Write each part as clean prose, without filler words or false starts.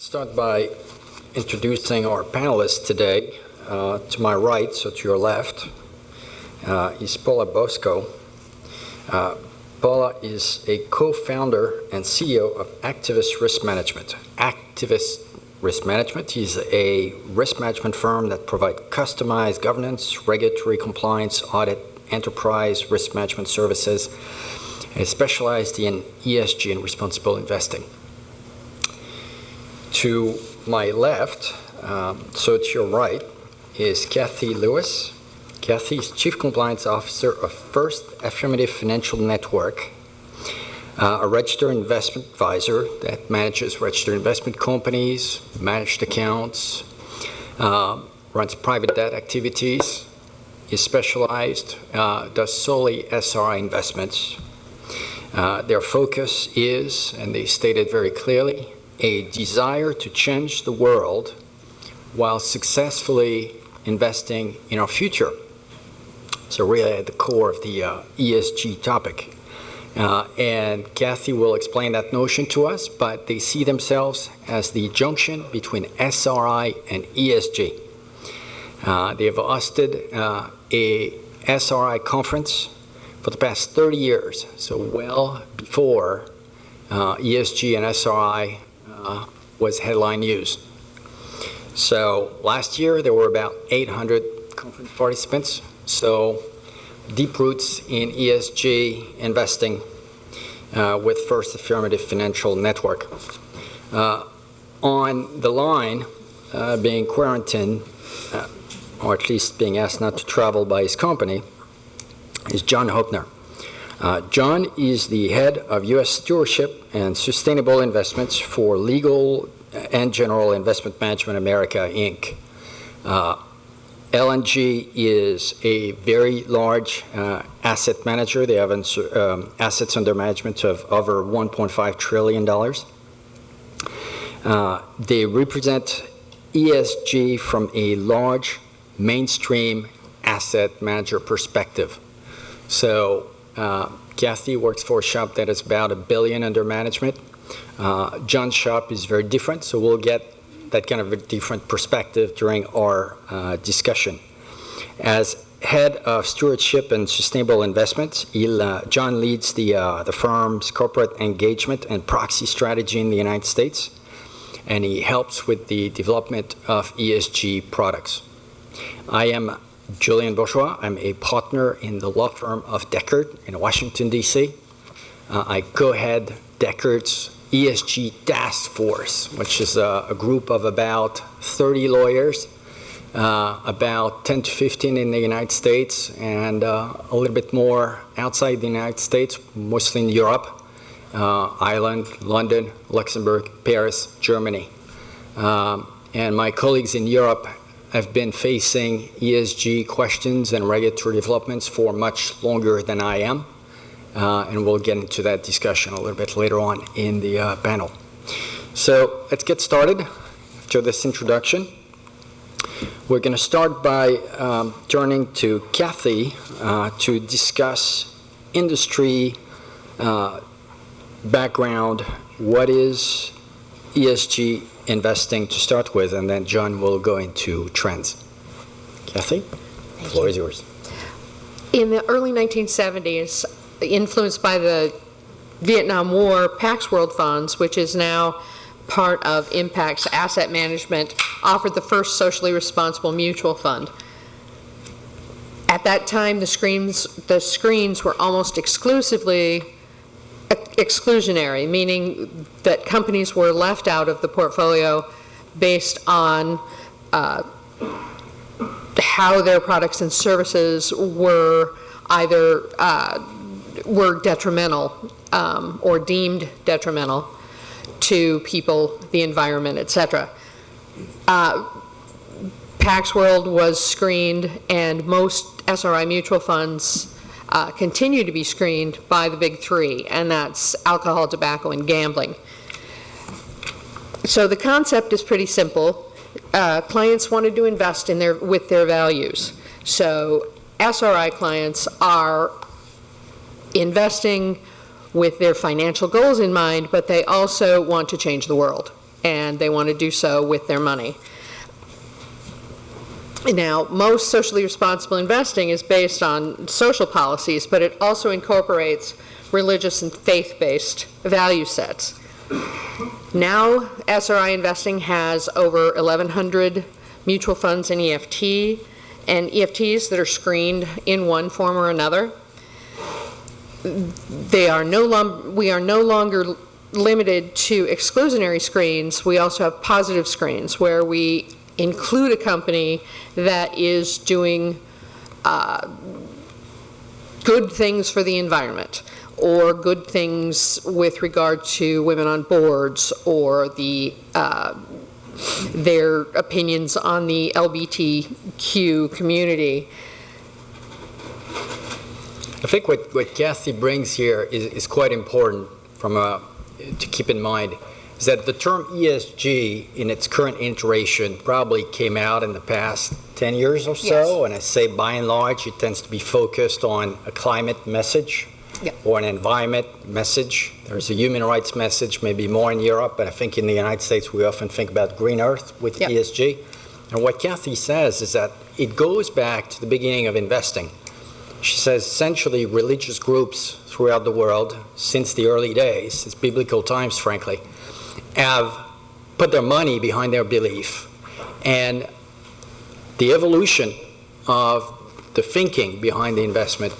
Start by introducing our panelists today. To my right, so to your left, is Paula Bosco. Paula is a co-founder and CEO of Activus Risk Management. Activus Risk Management is a risk management firm that provides customized governance, regulatory compliance, audit, enterprise risk management services, and is specialized in ESG and responsible investing. To my left, so to your right, is Kathy Lewis. Kathy is Chief Compliance Officer of First Affirmative Financial Network, a registered investment advisor that manages registered investment companies, managed accounts, runs private debt activities, is specialized, does solely SRI investments. Their focus is, and they stated very clearly, a desire to change the world while successfully investing in our future. So really at the core of the ESG topic. And Kathy will explain that notion to us, but they see themselves as the junction between SRI and ESG. They have hosted a SRI conference for the past 30 years, so well before ESG and SRI was headline news. So last year there were about 800 conference participants. So deep roots in ESG investing with First Affirmative Financial Network. On the line, being quarantined, or at least being asked not to travel by his company, is John Hoeppner. John is the head of U.S. Stewardship and Sustainable Investments for Legal and General Investment Management America, Inc. L&G is a very large asset manager. They have assets under management of over $1.5 trillion. They represent ESG from a large mainstream asset manager perspective. So Kathy works for a shop that is about $1 billion under management. John's shop is very different, so we'll get that kind of a different perspective during our discussion. As head of Stewardship and Sustainable Investments, John leads the firm's corporate engagement and proxy strategy in the United States, and he helps with the development of ESG products. I am Julien Bourgeois. I'm a partner in the law firm of Dechert in Washington, D.C. I co-head Dechert's ESG Task Force, which is a group of about 30 lawyers, about 10 to 15 in the United States, and a little bit more outside the United States, mostly in Europe, Ireland, London, Luxembourg, Paris, Germany. And my colleagues in Europe have been facing ESG questions and regulatory developments for much longer than I am. And we'll get into that discussion a little bit later on in the panel. So let's get started after this introduction. We're going to start by turning to Kathy to discuss industry background, what is ESG investing to start with, and then John will go into trends. Kathy, the floor is yours. In the early 1970s, influenced by the Vietnam War, Pax World Funds, which is now part of Impact's asset management, offered the first socially responsible mutual fund. At that time, the screens were almost exclusively exclusionary, meaning that companies were left out of the portfolio based on how their products and services were either were detrimental or deemed detrimental to people, the environment, etc. Pax World was screened, and most SRI mutual funds continue to be screened by the big three, and that's alcohol, tobacco, and gambling. So the concept is pretty simple. Clients wanted to invest with their values. So SRI clients are investing with their financial goals in mind, but they also want to change the world. and they want to do so with their money. Now, most socially responsible investing is based on social policies, but it also incorporates religious and faith-based value sets. Now, SRI investing has over 1,100 mutual funds and EFTs that are screened in one form or another. We are no longer limited to exclusionary screens. We also have positive screens where we include a company that is doing good things for the environment, or good things with regard to women on boards, or their opinions on the LGBTQ community. I think what Kathy brings here is quite important to keep in mind, is that the term ESG in its current iteration probably came out in the past 10 years or so, and I say by and large it tends to be focused on a climate message or an environment message. There's a human rights message, maybe more in Europe, but I think in the United States we often think about green earth with ESG. And what Kathy says is that it goes back to the beginning of investing. She says essentially religious groups throughout the world since the early days, since biblical times frankly, have put their money behind their belief. And the evolution of the thinking behind the investment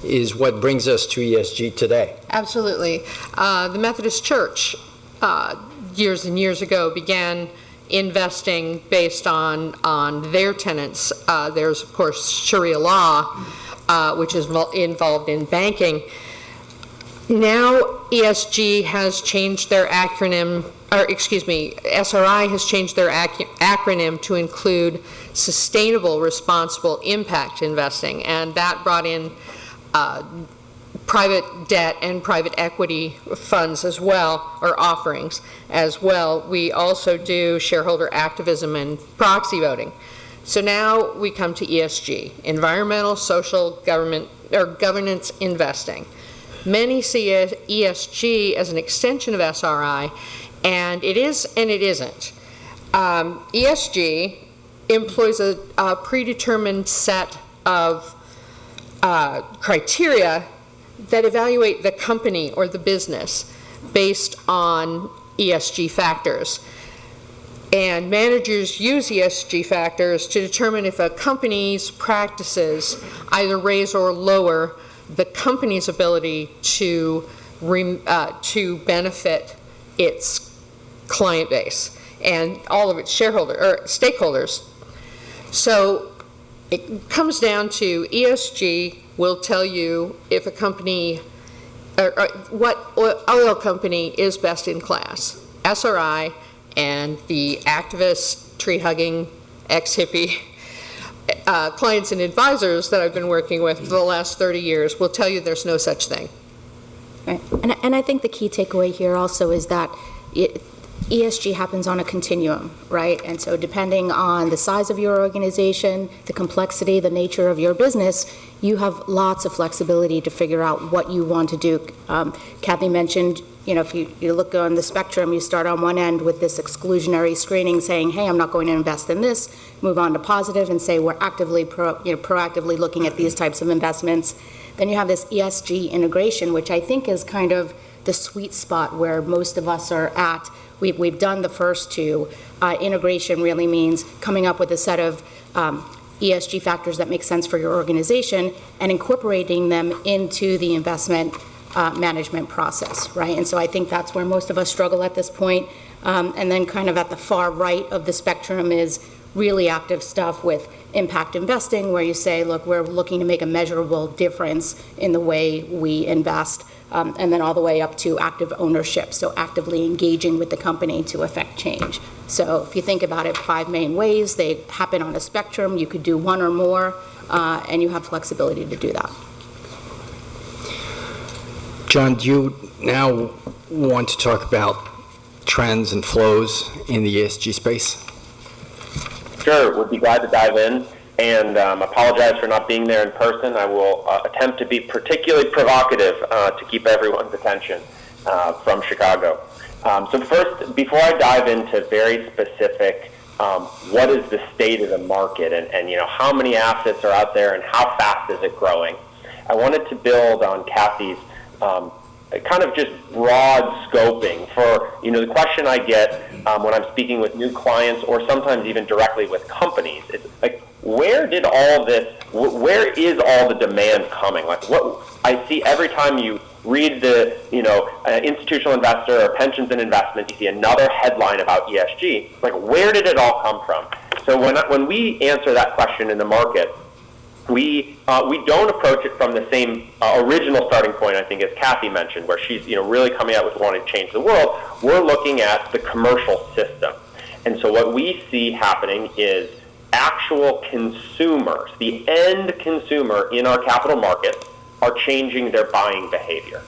is what brings us to ESG today. Absolutely. The Methodist Church years and years ago began investing based on their tenets. There's, of course, Sharia law, which is involved in banking. Now ESG has changed their acronym, SRI has changed their acronym to include Sustainable Responsible Impact Investing, and that brought in private debt and private equity funds as well, or offerings as well. We also do shareholder activism and proxy voting. So now we come to ESG, environmental, social, governance investing. Many see ESG as an extension of SRI, and it is and it isn't. ESG employs a predetermined set of criteria that evaluate the company or the business based on ESG factors. And managers use ESG factors to determine if a company's practices either raise or lower the company's ability to benefit its client base and all of its stakeholders. So it comes down to ESG will tell you if a company, or what oil company is best in class. SRI and the activist, tree-hugging, ex-hippie clients and advisors that I've been working with for the last 30 years will tell you there's no such thing. Right. And I think the key takeaway here also is that ESG happens on a continuum, right? And so depending on the size of your organization, the complexity, the nature of your business, you have lots of flexibility to figure out what you want to do. Kathy mentioned, if you look on the spectrum, you start on one end with this exclusionary screening saying, hey, I'm not going to invest in this, move on to positive and say we're actively, proactively looking at these types of investments. Then you have this ESG integration, which I think is kind of the sweet spot where most of us are at. We've done the first two. Integration really means coming up with a set of ESG factors that make sense for your organization and incorporating them into the investment management process, right? And so I think that's where most of us struggle at this point. And then kind of at the far right of the spectrum is really active stuff with impact investing, where you say, look, we're looking to make a measurable difference in the way we invest. And then all the way up to active ownership, so actively engaging with the company to affect change. So if you think about it, 5 main ways, they happen on a spectrum. You could do one or more, and you have flexibility to do that. John, do you now want to talk about trends and flows in the ESG space? Sure, would be glad to dive in. And apologize for not being there in person. I will attempt to be particularly provocative to keep everyone's attention. from Chicago. So first, before I dive into very specific, what is the state of the market and how many assets are out there and how fast is it growing, I wanted to build on Kathy's kind of just broad scoping for, the question I get when I'm speaking with new clients or sometimes even directly with companies. It's like, where is all the demand coming? Like, what I see every time you read the, institutional investor or pensions and investment, you see another headline about ESG. Like, where did it all come from? So when we answer that question in the market, we don't approach it from the same original starting point, I think, as Kathy mentioned, where she's really coming out with wanting to change the world. We're looking at the commercial system. And so what we see happening is actual consumers, the end consumer in our capital markets, are changing their buying behavior.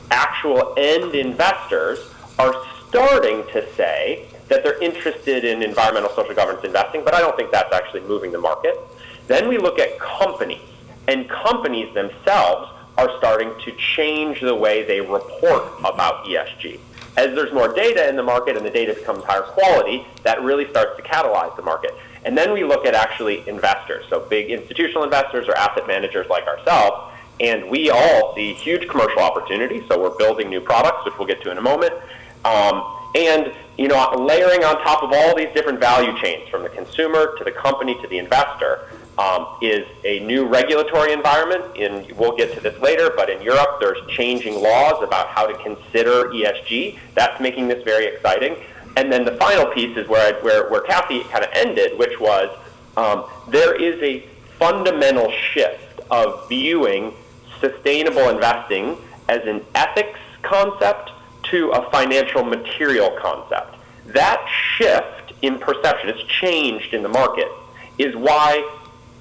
Actual end investors are starting to say that they're interested in environmental social governance investing, but I don't think that's actually moving the market. Then we look at companies, and companies themselves are starting to change the way they report about ESG. As there's more data in the market and the data becomes higher quality, that really starts to catalyze the market. And then we look at actually investors, so big institutional investors or asset managers like ourselves, and we all see huge commercial opportunities, so we're building new products, which we'll get to in a moment. And layering on top of all these different value chains, from the consumer to the company to the investor, is a new regulatory environment. We'll get to this later, but in Europe, there's changing laws about how to consider ESG. That's making this very exciting. And then the final piece is where Kathy kind of ended, which was there is a fundamental shift of viewing sustainable investing as an ethics concept to a financial material concept. That shift in perception, it's changed in the market, is why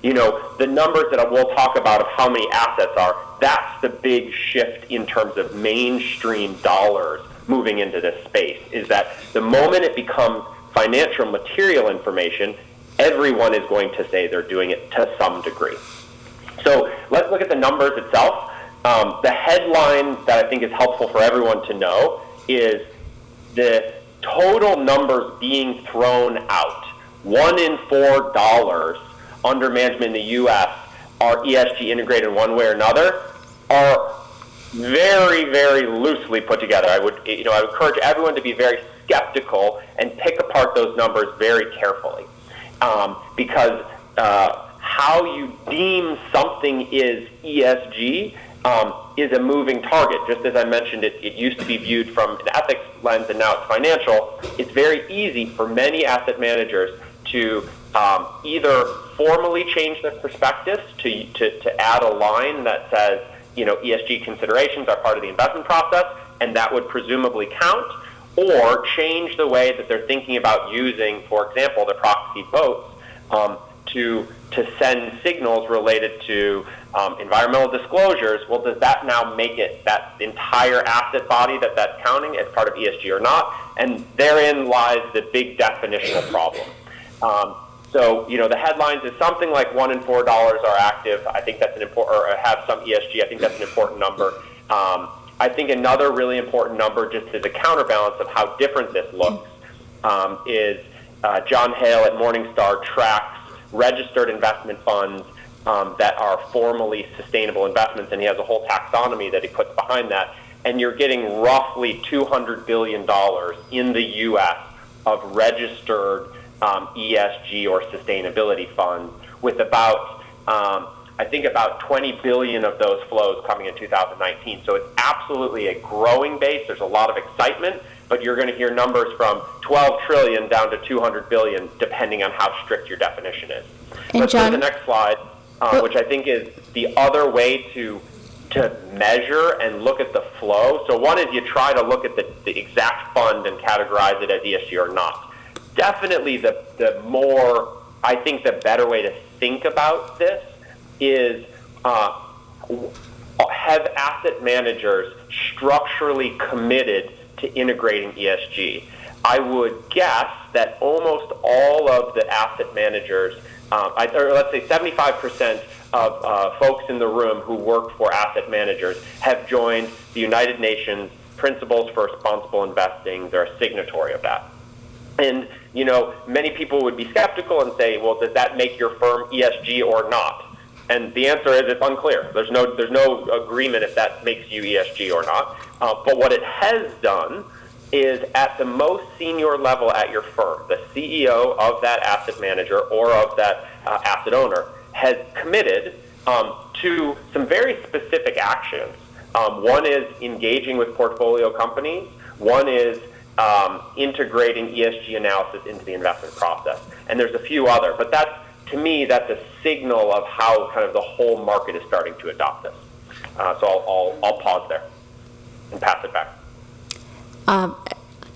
the numbers that we'll talk about of how many assets are, that's the big shift in terms of mainstream dollars moving into this space, is that the moment it becomes financial material information, everyone is going to say they're doing it to some degree. So let's look at the numbers itself. The headline that I think is helpful for everyone to know is the total numbers being thrown out. 1 in $4 under management in the U.S. are ESG integrated one way or another, are very, very loosely put together. I would encourage everyone to be very skeptical and pick apart those numbers very carefully, because how you deem something is ESG is a moving target. Just as I mentioned, it used to be viewed from an ethics lens and now it's financial. It's very easy for many asset managers to either formally change their perspectives to add a line that says, ESG considerations are part of the investment process, and that would presumably count, or change the way that they're thinking about using, for example, the proxy votes to send signals related to environmental disclosures. Well, does that now make it that entire asset body that's counting as part of ESG or not? And therein lies the big definitional problem. So, the headlines is something like 1 in $4 are active. I think that's an important, or have some ESG. I think that's an important number. I think another really important number, just as a counterbalance of how different this looks, is John Hale at Morningstar tracks registered investment funds that are formally sustainable investments, and he has a whole taxonomy that he puts behind that. And you're getting roughly $200 billion in the U.S. of registered ESG or sustainability funds, with about, I think about 20 billion of those flows coming in 2019. So it's absolutely a growing base. There's a lot of excitement, but you're going to hear numbers from 12 trillion down to 200 billion, depending on how strict your definition is. And let's go to the next slide, which I think is the other way to measure and look at the flow. So one is you try to look at the exact fund and categorize it as ESG or not. Definitely the more, I think the better way to think about this is have asset managers structurally committed to integrating ESG. I would guess that almost all of the asset managers, or let's say 75% of folks in the room who work for asset managers have joined the United Nations principles for responsible investing. They're a signatory of that. And, many people would be skeptical and say, well, does that make your firm ESG or not? And the answer is it's unclear. There's no agreement if that makes you ESG or not. But what it has done is at the most senior level at your firm, the CEO of that asset manager or of that asset owner has committed to some very specific actions. One is engaging with portfolio companies. One is integrating ESG analysis into the investment process. And there's a few other, but to me, that's a signal of how kind of the whole market is starting to adopt this. So I'll pause there and pass it back.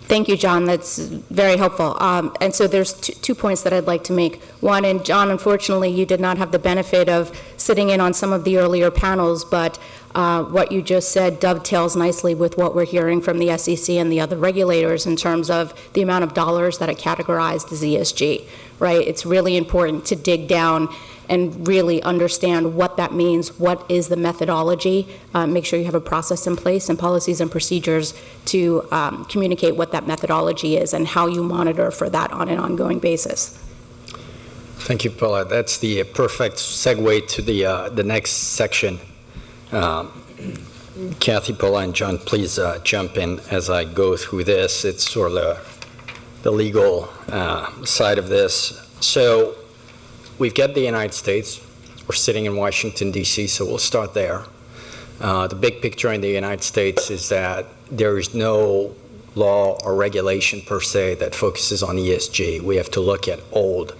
Thank you, John. That's very helpful. And so there's two points that I'd like to make. One, and John, unfortunately, you did not have the benefit of sitting in on some of the earlier panels, but what you just said dovetails nicely with what we're hearing from the SEC and the other regulators in terms of the amount of dollars that are categorized as ESG, right? It's really important to dig down and really understand what that means, what is the methodology, make sure you have a process in place and policies and procedures to communicate what that methodology is and how you monitor for that on an ongoing basis. Thank you, Paula. That's the perfect segue to the next section. Kathy, Paula, and John, please jump in as I go through this. It's sort of the legal side of this. So we've got the United States. We're sitting in Washington, D.C., so we'll start there. The big picture in the United States is that there is no law or regulation per se that focuses on ESG. We have to look at old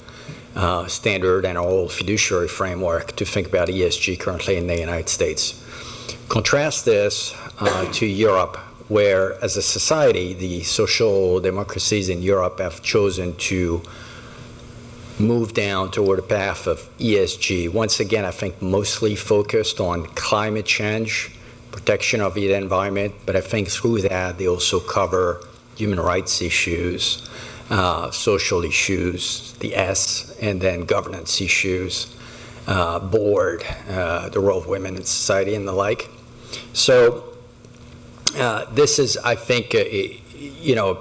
standard and old fiduciary framework to think about ESG currently in the United States. Contrast this to Europe, where as a society, the social democracies in Europe have chosen to move down toward a path of ESG. Once again, I think mostly focused on climate change, protection of the environment, but I think through that they also cover human rights issues, social issues, the S, and then governance issues, board, the role of women in society and the like. So this is, I think, a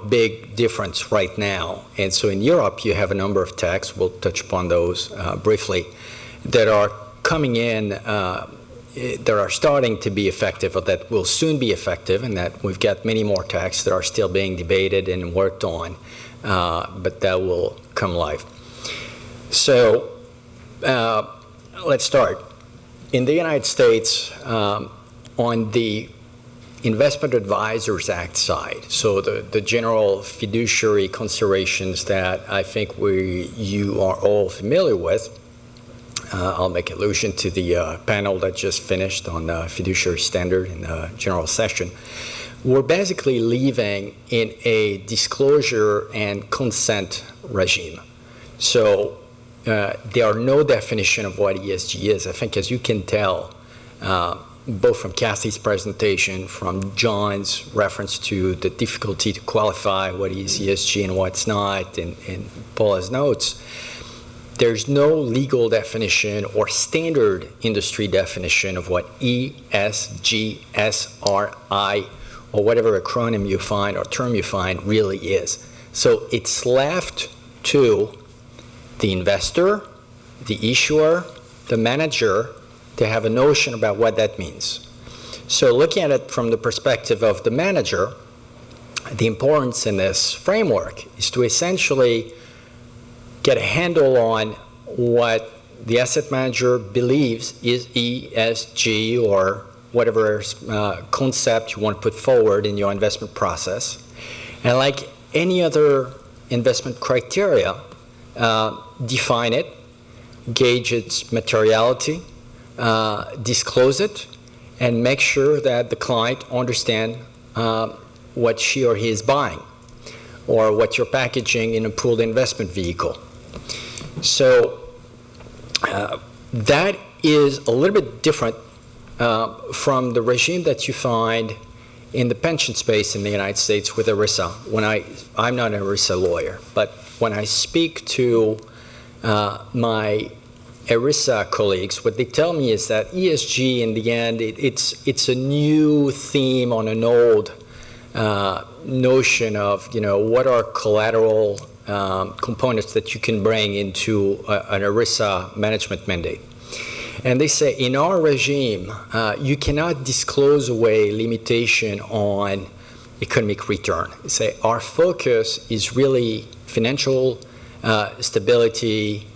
big difference right now. And so in Europe, you have a number of texts, we'll touch upon those briefly, that are coming in, that are starting to be effective, or that will soon be effective, and that we've got many more texts that are still being debated and worked on, but that will come live. So let's start. In the United States, on the Investment Advisors Act side, so the general fiduciary considerations that I think you are all familiar with, I'll make allusion to the panel that just finished on fiduciary standard in the general session. We're basically leaving in a disclosure and consent regime. So there are no definition of what ESG is. I think, as you can tell, both from Kathy's presentation, from John's reference to the difficulty to qualify what is ESG and what's not, and Paula's notes, there's no legal definition or standard industry definition of what ESG, SRI, or whatever acronym you find or term you find really is. So it's left to the investor, the issuer, the manager, to have a notion about what that means. So looking at it from the perspective of the manager, the importance in this framework is to essentially get a handle on what the asset manager believes is ESG or whatever concept you want to put forward in your investment process. And like any other investment criteria, define it, gauge its materiality, disclose it, and make sure that the client understands what she or he is buying, or what you're packaging in a pooled investment vehicle. So that is a little bit different from the regime that you find in the pension space in the United States with ERISA. I'm not an ERISA lawyer, but when I speak to my ERISA colleagues, what they tell me is that ESG, in the end, it's a new theme on an old notion of, what are collateral components that you can bring into an ERISA management mandate. And they say, in our regime, you cannot disclose away limitation on economic return. They say, our focus is really financial stability,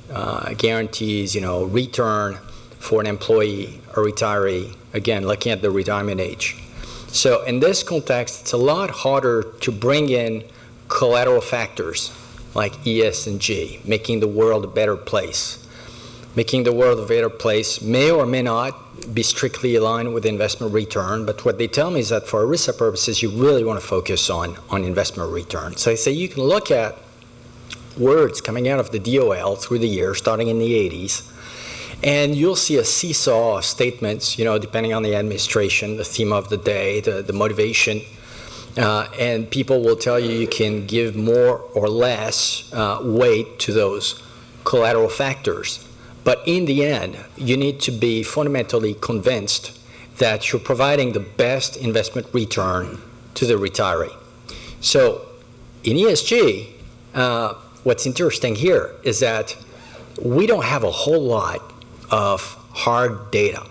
guarantees, return for an employee or retiree, again, looking at the retirement age. So in this context, it's a lot harder to bring in collateral factors like ES and G, making the world a better place. Making the world a better place may or may not be strictly aligned with investment return, but what they tell me is that for ERISA purposes, you really want to focus on investment return. So I say you can look at words coming out of the DOL through the years, starting in the 80s, and you'll see a seesaw of statements, depending on the administration, the theme of the day, the motivation, and people will tell you you can give more or less weight to those collateral factors. But in the end, you need to be fundamentally convinced that you're providing the best investment return to the retiree. So in ESG, what's interesting here is that we don't have a whole lot of hard data.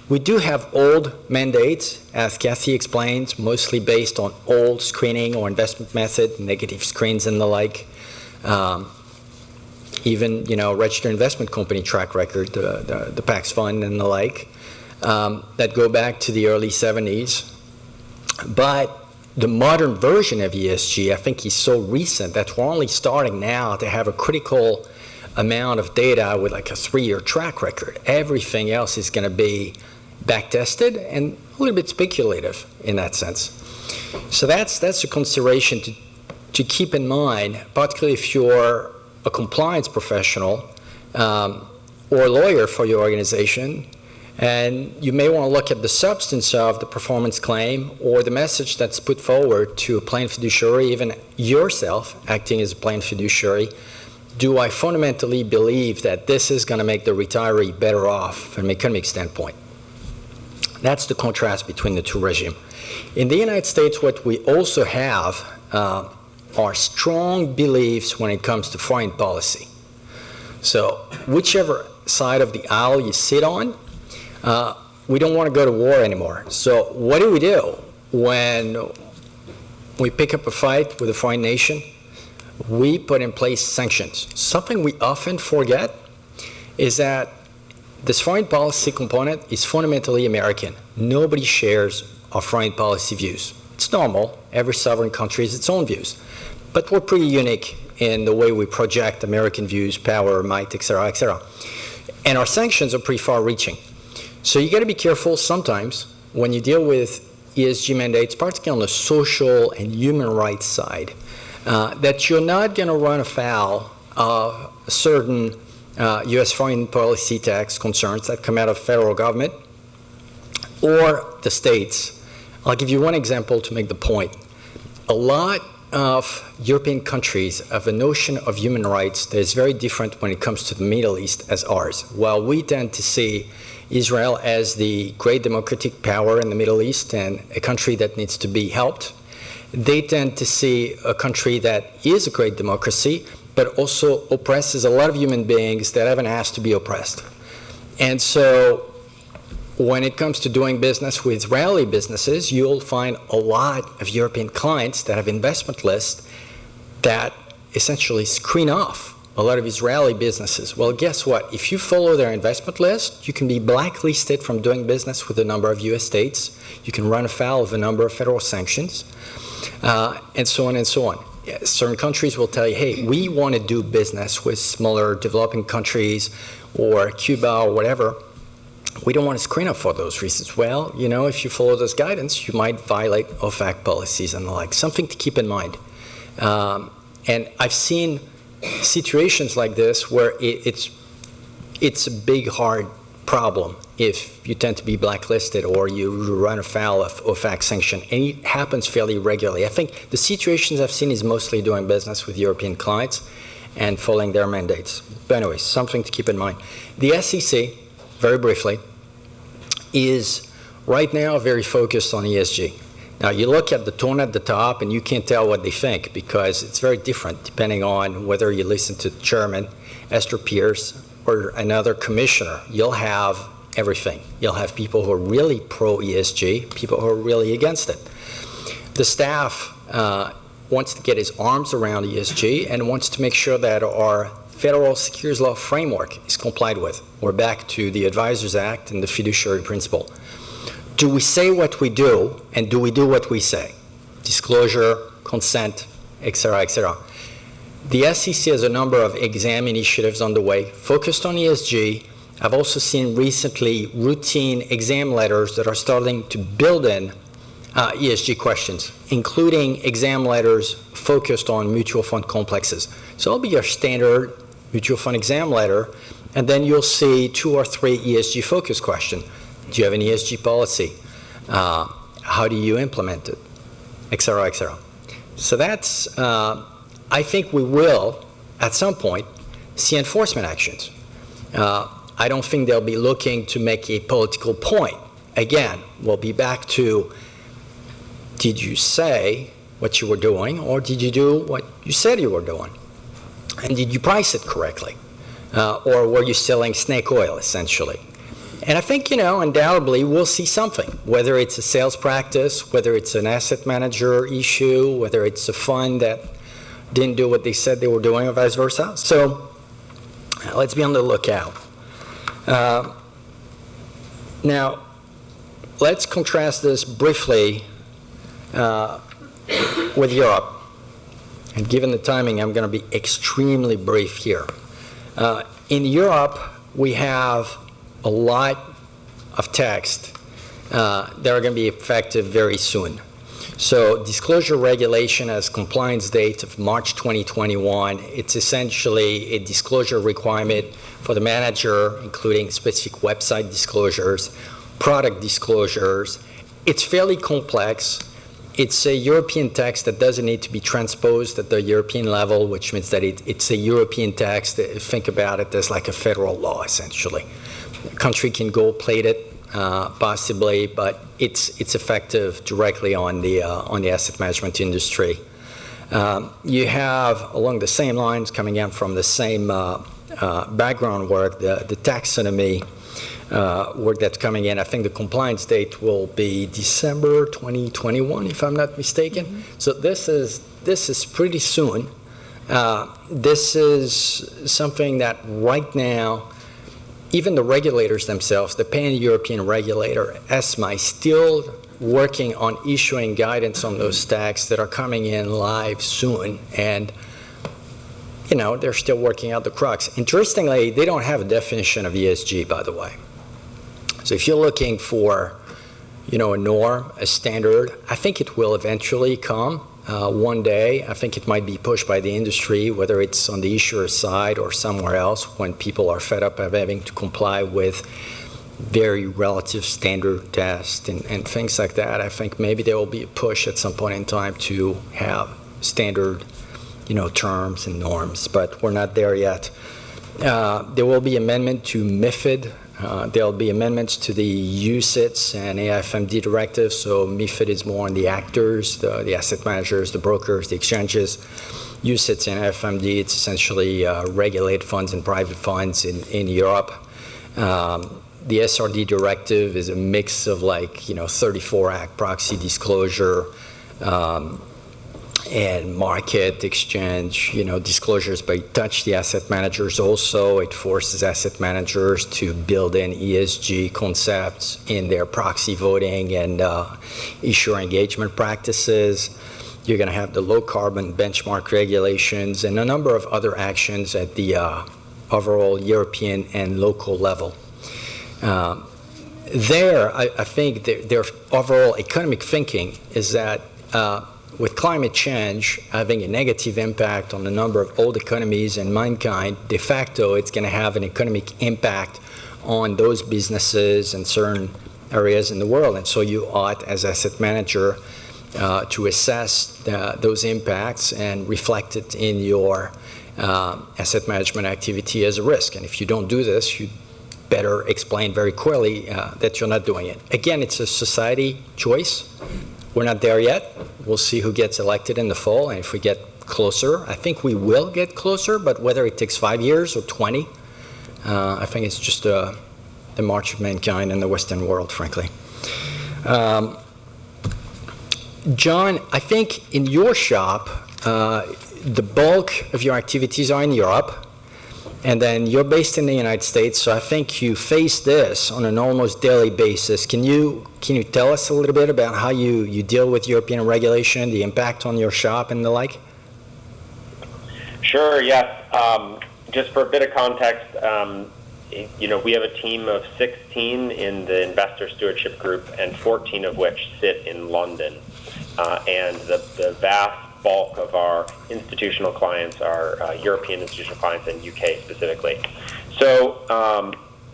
We do have old mandates, as Kathy explains, mostly based on old screening or investment method, negative screens and the like. Even, registered investment company track record, the PAX fund and the like, that go back to the early 70s. But the modern version of ESG, I think, is so recent that we're only starting now to have a critical amount of data with like a 3-year track record. Everything else is going to be back-tested and a little bit speculative in that sense. So that's a consideration to keep in mind, particularly if you're a compliance professional or a lawyer for your organization, and you may want to look at the substance of the performance claim or the message that's put forward to a plan fiduciary, even yourself acting as a plan fiduciary. Do I fundamentally believe that this is going to make the retiree better off from an economic standpoint? That's the contrast between the two regimes. In the United States, what we also have are strong beliefs when it comes to foreign policy. So whichever side of the aisle you sit on, we don't want to go to war anymore. So what do we do when we pick up a fight with a foreign nation? We put in place sanctions. Something we often forget is that this foreign policy component is fundamentally American. Nobody shares our foreign policy views. It's normal. Every sovereign country has its own views. But we're pretty unique in the way we project American views, power, might, et cetera, et cetera. And our sanctions are pretty far-reaching. So you got to be careful sometimes when you deal with ESG mandates, particularly on the social and human rights side, that you're not going to run afoul of certain U.S. foreign policy tax concerns that come out of federal government or the states. I'll give you one example to make the point. A lot of European countries have a notion of human rights that is very different when it comes to the Middle East as ours. While we tend to see Israel as the great democratic power in the Middle East and a country that needs to be helped, they tend to see a country that is a great democracy, but also oppresses a lot of human beings that haven't asked to be oppressed. And so when it comes to doing business with Israeli businesses, you'll find a lot of European clients that have investment lists that essentially screen off a lot of Israeli businesses. Well, guess what? If you follow their investment list, you can be blacklisted from doing business with a number of U.S. states. You can run afoul of a number of federal sanctions, and so on and so on. Certain countries will tell you, hey, we want to do business with smaller developing countries or Cuba or whatever. We don't want to screen up for those reasons. Well, you know, if you follow this guidance, you might violate OFAC policies and the like. Something to keep in mind. And I've seen situations like this where it's a big, hard problem if you tend to be blacklisted or you run afoul of OFAC sanction. And it happens fairly regularly. I think the situations I've seen is mostly doing business with European clients and following their mandates. But anyway, something to keep in mind. The SEC, very briefly, is right now very focused on ESG. Now, you look at the tone at the top, and you can't tell what they think because it's very different depending on whether you listen to the chairman, Esther Pierce, or another commissioner. You'll have everything. You'll have people who are really pro-ESG, people who are really against it. The staff wants to get his arms around ESG and wants to make sure that our federal securities law framework is complied with. We're back to the Advisors Act and the fiduciary principle. Do we say what we do, and do we do what we say? Disclosure, consent, et cetera, et cetera. The SEC has a number of exam initiatives underway focused on ESG. I've also seen recently routine exam letters that are starting to build in ESG questions, including exam letters focused on mutual fund complexes. So it'll be your standard mutual fund exam letter, and then you'll see 2 or 3 ESG focus questions. Do you have an ESG policy? How do you implement it? Et cetera, et cetera. So that's, I think we will, at some point, see enforcement actions. I don't think they'll be looking to make a political point. Again, we'll be back to, did you say what you were doing, or did you do what you said you were doing? And did you price it correctly? Or were you selling snake oil, essentially? And I think, undoubtedly we'll see something, whether it's a sales practice, whether it's an asset manager issue, whether it's a fund that didn't do what they said they were doing, or vice versa. So let's be on the lookout. Now, let's contrast this briefly with Europe. And given the timing, I'm going to be extremely brief here. In Europe, we have a lot of text that are going to be effective very soon. So disclosure regulation has compliance date of March 2021. It's essentially a disclosure requirement for the manager, including specific website disclosures, product disclosures. It's fairly complex. It's a European text that doesn't need to be transposed at the European level, which means that it's a European text. Think about it as like a federal law, essentially. A country can gold-plate it, possibly, but it's effective directly on the asset management industry. You have, along the same lines, coming out from the same background work, the taxonomy work that's coming in. I think the compliance date will be December 2021, if I'm not mistaken. Mm-hmm. So this is pretty soon. This is something that right now, even the regulators themselves, the pan-European regulator, ESMA, is still working on issuing guidance on those stacks that are coming in live soon. And, they're still working out the crux. Interestingly, they don't have a definition of ESG, by the way. So if you're looking for, a norm, a standard, I think it will eventually come one day. I think it might be pushed by the industry, whether it's on the issuer side or somewhere else, when people are fed up of having to comply with very relative standard tests and things like that. I think maybe there will be a push at some point in time to have standard, terms and norms, but we're not there yet. There will be amendment to MiFID. There'll be amendments to the UCITS and AIFMD directives. So MiFID is more on the actors, the asset managers, the brokers, the exchanges. UCITS and AIFMD, it's essentially regulated funds and private funds in Europe. The SRD directive is a mix of 34 Act proxy disclosure, and market exchange, disclosures, but it touched the asset managers also. It forces asset managers to build in ESG concepts in their proxy voting and issuer engagement practices. You're going to have the low carbon benchmark regulations and a number of other actions at the overall European and local level. I think their overall economic thinking is that with climate change having a negative impact on a number of old economies and mankind, de facto, it's going to have an economic impact on those businesses and certain areas in the world. And so you ought, as asset manager, to assess those impacts and reflect it in your asset management activity as a risk. And if you don't do this, you better explain very clearly that you're not doing it. Again, it's a society choice. We're not there yet. We'll see who gets elected in the fall, and if we get closer, I think we will get closer, but whether it takes 5 years or 20, I think it's just the march of mankind in the Western world, frankly. John, I think in your shop, the bulk of your activities are in Europe, and then you're based in the United States, so I think you face this on an almost daily basis. Can you tell us a little bit about how you deal with European regulation, the impact on your shop and the like? Sure, yes. Just for a bit of context, we have a team of 16 in the investor stewardship group, and 14 of which sit in London. And the vast bulk of our institutional clients are European institutional clients and UK specifically. So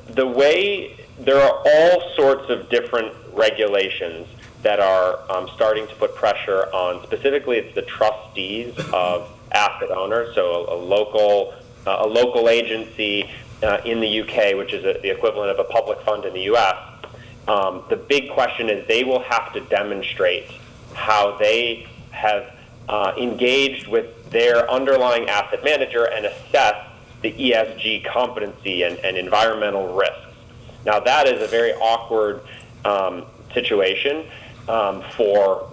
there are all sorts of different regulations that are starting to put pressure on, specifically it's the trustees of asset owners, so a local agency in the UK, which is the equivalent of a public fund in the US. The big question is they will have to demonstrate how they have engaged with their underlying asset manager and assess the ESG competency and environmental risks. Now that is a very awkward situation for,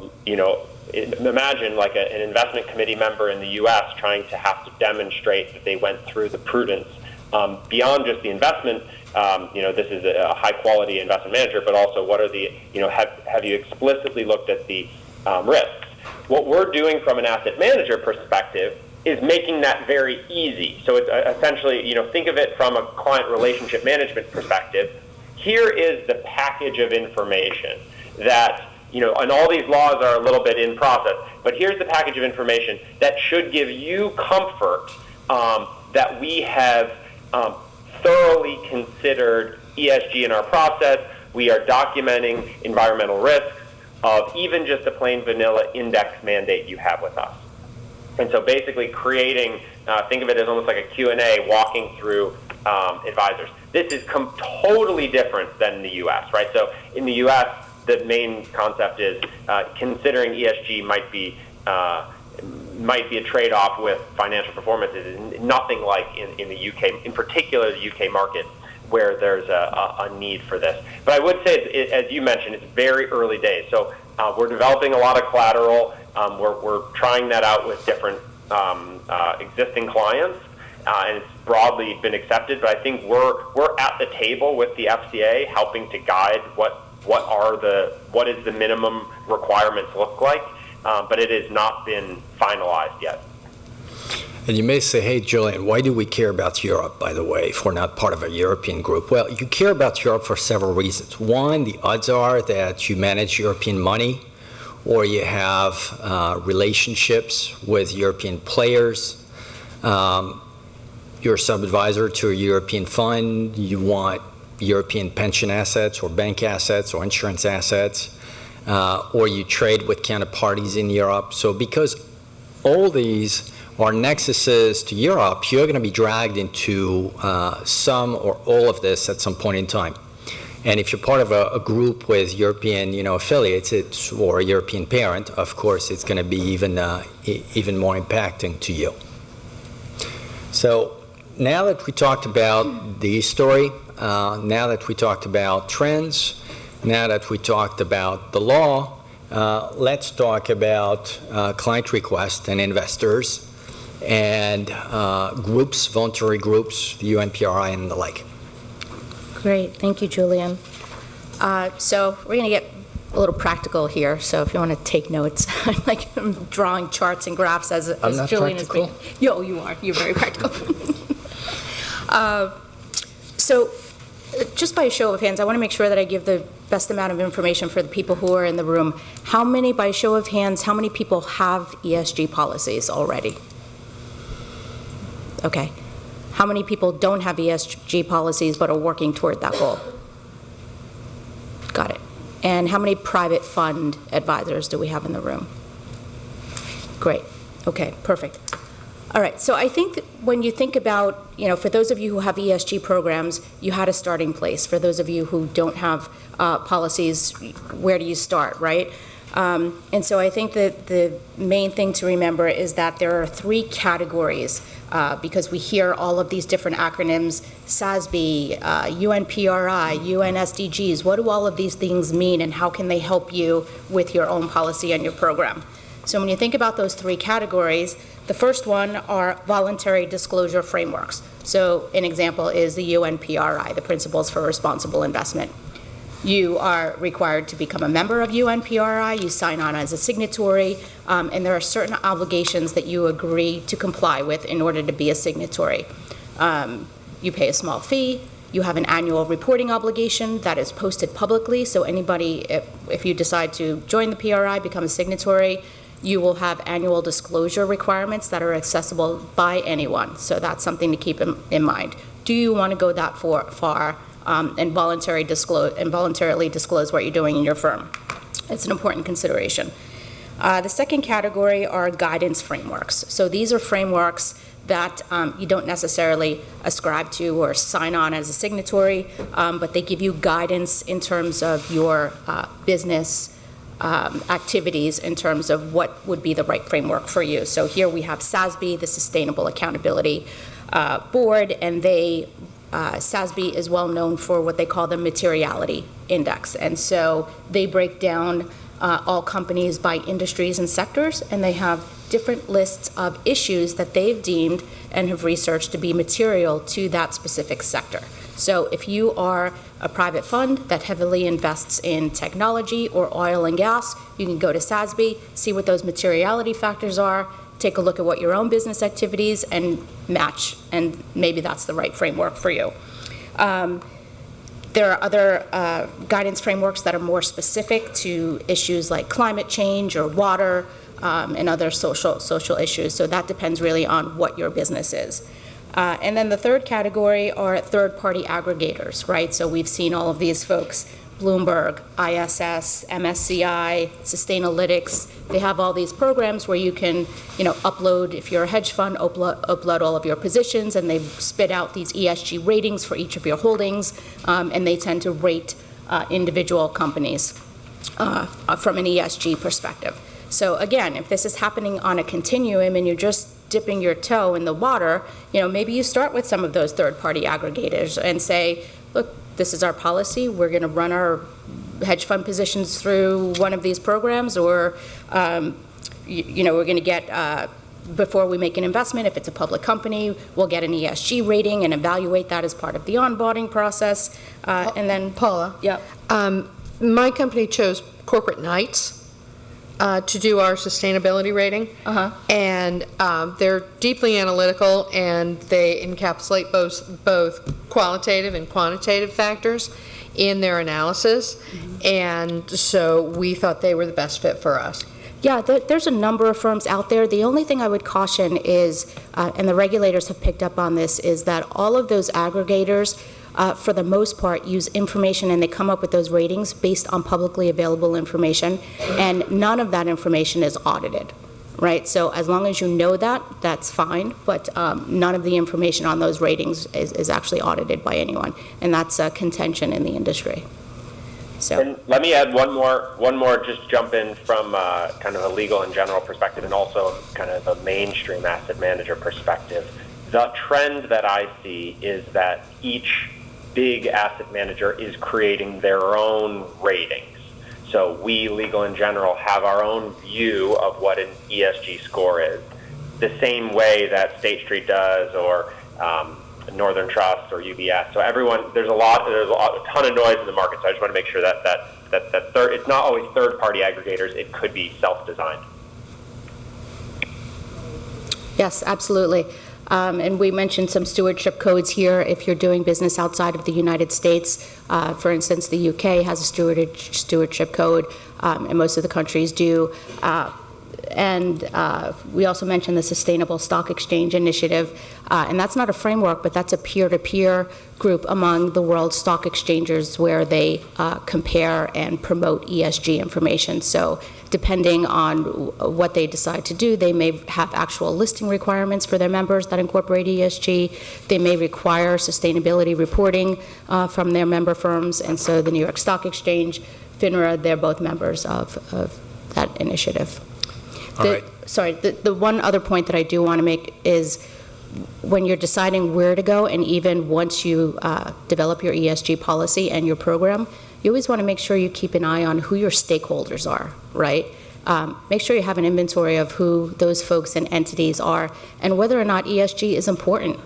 imagine like an investment committee member in the U.S. trying to have to demonstrate that they went through the prudence beyond just the investment. This is a high-quality investment manager, but also what are the, have you explicitly looked at the risks? What we're doing from an asset manager perspective is making that very easy. So it's essentially, think of it from a client relationship management perspective. Here is the package of information that, and all these laws are a little bit in process, but here's the package of information that should give you comfort that we have thoroughly considered ESG in our process. We are documenting environmental risks of even just a plain vanilla index mandate you have with us. And so basically creating, think of it as almost like a Q&A walking through advisors. This is totally different than the U.S., right? So in the U.S., the main concept is considering ESG might be a trade-off with financial performance. It is nothing like in the UK, in particular the UK market, where there's a need for this. But I would say, as you mentioned, it's very early days. So we're developing a lot of collateral. We're trying that out with different existing clients, and it's broadly been accepted. But I think we're at the table with the FCA, helping to guide what is the minimum requirements look like. But it has not been finalized yet. And you may say, hey, Julien, why do we care about Europe, by the way, if we're not part of a European group? Well, you care about Europe for several reasons. One, the odds are that you manage European money, or you have relationships with European players. You're a sub-advisor to a European fund. You want European pension assets or bank assets or insurance assets. Or you trade with counterparties in Europe. So because all these are nexuses to Europe, you're going to be dragged into some or all of this at some point in time. And if you're part of a group with European affiliates or a European parent, of course, it's going to be even more impacting to you. So now that we talked about the story, now that we talked about trends, now that we talked about the law, let's talk about client requests and investors and groups, voluntary groups, the UNPRI and the like. Great, thank you, Julien. So we're going to get a little practical here, so if you want to take notes, I'm drawing charts and graphs as Julien is being. Yo, you are. You're very practical. So just by a show of hands, I want to make sure that I give the best amount of information for the people who are in the room. By a show of hands, how many people have ESG policies already? Okay. How many people don't have ESG policies but are working toward that goal? Got it. And how many private fund advisors do we have in the room? Great. Okay, perfect. All right, so I think that when you think about, for those of you who have ESG programs, you had a starting place. For those of you who don't have policies, where do you start, right? And so I think that the main thing to remember is that there are 3 categories, because we hear all of these different acronyms, SASB, UNPRI, UN SDGs. What do all of these things mean, and how can they help you with your own policy and your program? So when you think about those 3 categories, the first one are voluntary disclosure frameworks. So an example is the UNPRI, the Principles for Responsible Investment. You are required to become a member of UNPRI, you sign on as a signatory, and there are certain obligations that you agree to comply with in order to be a signatory. You pay a small fee, you have an annual reporting obligation that is posted publicly, so anybody, if you decide to join the PRI, become a signatory, you will have annual disclosure requirements that are accessible by anyone, so that's something to keep in mind. Do you want to go that far? And voluntarily disclose what you're doing in your firm? It's an important consideration. The second category are guidance frameworks. So these are frameworks that you don't necessarily ascribe to or sign on as a signatory, but they give you guidance in terms of your business activities, in terms of what would be the right framework for you. So here we have SASB, the Sustainable Accountability Board, and SASB is well known for what they call the Materiality Index. And so they break down all companies by industries and sectors, and they have different lists of issues that they've deemed and have researched to be material to that specific sector. So if you are a private fund that heavily invests in technology or oil and gas, you can go to SASB, see what those materiality factors are, take a look at what your own business activities and match, and maybe that's the right framework for you. There are other guidance frameworks that are more specific to issues like climate change or water and other social issues, so that depends really on what your business is. And then the third category are third-party aggregators, right? So we've seen all of these folks, Bloomberg, ISS, MSCI, Sustainalytics. They have all these programs where you can, upload, if you're a hedge fund, upload all of your positions, and they spit out these ESG ratings for each of your holdings, and they tend to rate individual companies from an ESG perspective. So again, if this is happening on a continuum and you're just dipping your toe in the water, maybe you start with some of those third-party aggregators and say, look, this is our policy, we're going to run our hedge fund positions through one of these programs, or we're going to get, before we make an investment, if it's a public company, we'll get an ESG rating and evaluate that as part of the onboarding process. And then Paula. Yeah. My company chose Corporate Knights to do our sustainability rating. And they're deeply analytical, and they encapsulate both qualitative and quantitative factors in their analysis. And so we thought they were the best fit for us. Yeah, there's a number of firms out there. The only thing I would caution is, and the regulators have picked up on this, is that all of those aggregators, for the most part, use information, and they come up with those ratings based on publicly available information, and none of that information is audited, right? So as long as you know that, that's fine, but none of the information on those ratings is actually audited by anyone, and that's a contention in the industry. So. And let me add one more, just jump in from kind of a legal and general perspective, and also kind of a mainstream asset manager perspective. The trend that I see is that each big asset manager is creating their own ratings. So we, legal in general, have our own view of what an ESG score is, the same way that State Street does, or Northern Trust or UBS. So there's a ton of noise in the market. So I just want to make sure that it's not always third-party aggregators. It could be self-designed. Yes, absolutely. And we mentioned some stewardship codes here if you're doing business outside of the United States. For instance, the UK has a stewardship code, and most of the countries do. And we also mentioned the Sustainable Stock Exchange Initiative, and that's not a framework, but that's a peer-to-peer group among the world's stock exchanges where they compare and promote ESG information. So depending on what they decide to do, they may have actual listing requirements for their members that incorporate ESG. They may require sustainability reporting from their member firms, and so the New York Stock Exchange, FINRA, they're both members of ballot initiative. All right. Sorry, the one other point that I do want to make is when you're deciding where to go, and even once you develop your ESG policy and your program, you always want to make sure you keep an eye on who your stakeholders are, right? Make sure you have an inventory of who those folks and entities are, and whether or not ESG is important